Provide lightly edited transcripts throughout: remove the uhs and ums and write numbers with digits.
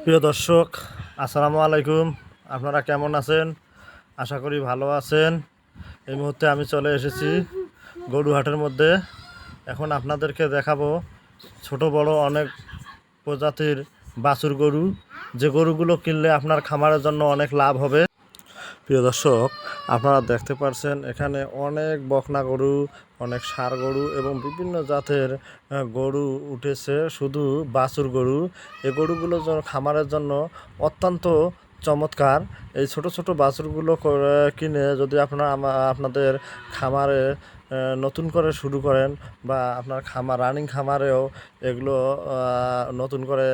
প্রিয় দর্শক, আসসালামু আলাইকুম। আপনারা কেমন আছেন? আশা করি ভালো আছেন। এই মুহূর্তে আমি চলে এসেছি গরুহাটের মধ্যে। এখন আপনাদেরকে দেখাবো ছোট বড় অনেক প্রজাতির বাছুর গরু, যে গরুগুলো কিনলে আপনার খামারের জন্য অনেক লাভ হবে। প্রিয় দর্শক, আপনারা দেখতে পাচ্ছেন এখানে অনেক বকনা গরু, অনেক ষাঁড় গরু এবং বিভিন্ন জাতের গরু উঠেছে, শুধু বাছুর গরু। এই গরুগুলো খামারের জন্য অত্যন্ত চমৎকার। এই ছোট ছোট বাছুরগুলো কিনে যদি আপনাদের খামারে নতুন করে শুরু করেন, বা আপনার রানিং খামারেও এগুলো নতুন করে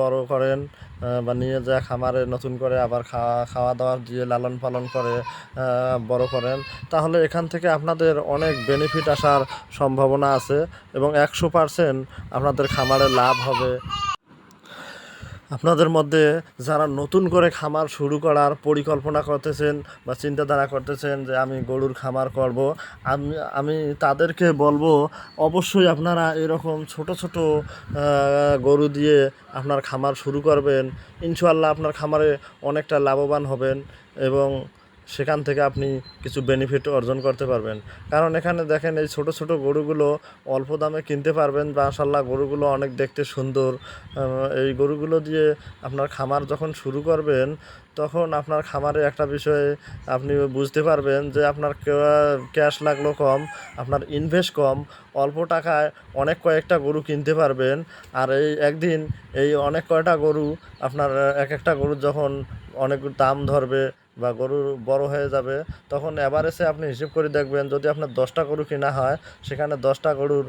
বড় করেন, বা নিয়ে যায় খামারে নতুন করে আবার খাওয়া দাওয়া দিয়ে লালন পালন করে বড় করেন, তাহলে এখান থেকে আপনাদের অনেক বেনিফিট আসার সম্ভাবনা আছে এবং 100% আপনাদের খামারে লাভ হবে। আপনাদের মধ্যে যারা নতুন করে খামার শুরু করার পরিকল্পনা করতেছেন বা চিন্তাধারা করতেছেন যে আমি গরুর খামার করব, আমি তাদেরকে বলবো অবশ্যই আপনারা এরকম ছোট ছোট গরু দিয়ে আপনার খামার শুরু করবেন। ইনশাআল্লাহ আপনার খামারে অনেকটা লাভবান হবেন এবং সেখান থেকে আপনি কিছু বেনিফিট অর্জন করতে পারবেন। কারণ এখানে দেখেন এই ছোট ছোট গরুগুলো অল্প দামে কিনতে পারবেন, মাশাআল্লাহ গরুগুলো অনেক দেখতে সুন্দর। এই গরুগুলো দিয়ে আপনার খামার যখন শুরু করবেন, তখন আপনার খামারে একটা বিষয়ে আপনি বুঝতে পারবেন যে আপনার ক্যাশ লাগলো কম, আপনার ইনভেস্ট কম, অল্প টাকায় অনেক কয়েকটা গরু কিনতে পারবেন। আর এই একদিন এই অনেক কয়টা গরু আপনার এক একটা গরুর যখন অনেক দাম ধরবে বা গরু বড় হয়ে যাবে, তখন এভারেজে আপনি হিসেব করে দেখবেন, যদি আপনার 10টা গরু কেনা হয়, সেখানে 10টা গরুর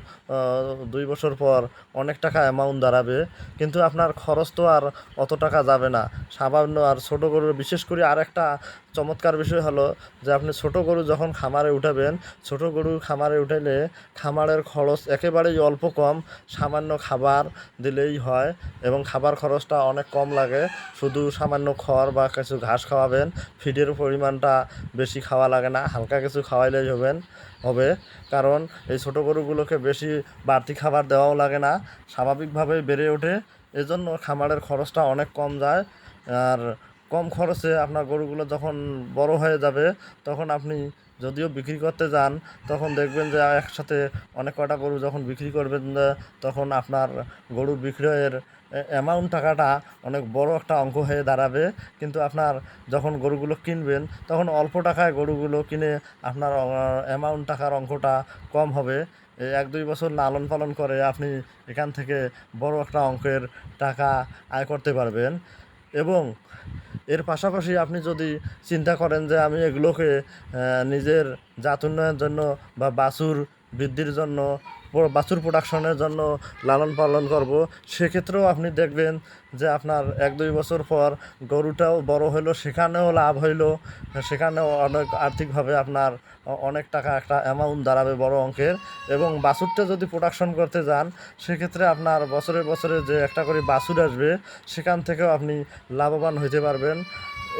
2 বছর পর অনেক টাকা অ্যামাউন্ট দাঁড়াবে। কিন্তু আপনার খরচ তো আর অত টাকা যাবে না সামান্য। আর ছোটো গরুর বিশেষ করে আর একটা চমৎকার বিষয় হলো যে আপনি ছোট গরু যখন খামারে উঠাবেন, ছোট গরু খামারে উঠাইলে খামারের খরচ একেবারেই অল্প কম, সামান্য খাবার দিলেই হয় এবং খাবার খরচটা অনেক কম লাগে। শুধু সামান্য খড় বা কিছু ঘাস খাওয়াবেন, ফিডের পরিমাণটা বেশি খাওয়া লাগে না, হালকা কিছু খাওয়াইলেই হবে। কারণ এই ছোটো গরুগুলোকে বেশি বাড়তি খাবার দেওয়াও লাগে না, স্বাভাবিকভাবেই বেড়ে ওঠে। এজন্য খামারের খরচটা অনেক কম যায়। আর কম খরচে আপনার গরুগুলো যখন বড় হয়ে যাবে, তখন আপনি যদিও বিক্রি করতে যান, তখন দেখবেন যে একসাথে অনেক কটা গরু যখন বিক্রি করবেন, তখন আপনার গরুর বিক্রয়ের অ্যামাউন্ট টাকাটা অনেক বড় একটা অঙ্ক হয়ে দাঁড়াবে। কিন্তু আপনার যখন গরুগুলো কিনবেন, তখন অল্প টাকায় গরুগুলো কিনে আপনার অ্যামাউন্ট টাকার অঙ্কটা কম হবে। 1-2 বছর লালন পালন করে আপনি এখান থেকে বড় একটা অঙ্কের টাকা আয় করতে পারবেন। এবং এর পাশাপাশি আপনি যদি চিন্তা করেন যে আমি এগুলোকে নিজের জাত উন্নয়নের জন্য বা বাছুর বৃদ্ধির জন্য, বাছুর প্রোডাকশনের জন্য লালন পালন করব, সেক্ষেত্রেও আপনি দেখবেন যে আপনার 1-2 বছর পর গরুটাও বড় হইলো, সেখানেও লাভ হইলো, সেখানেও অনেক আর্থিকভাবে আপনার অনেক টাকা একটা অ্যামাউন্ট দাঁড়াবে বড় অঙ্কের। এবং বাছুরটা যদি প্রোডাকশন করতে যান, সেক্ষেত্রে আপনার বছরে বছরে যে একটা করে বাছুর আসবে, সেখান থেকেও আপনি লাভবান হতে পারবেন।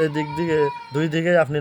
এই দিক দিয়ে দুই দিকেই আপনি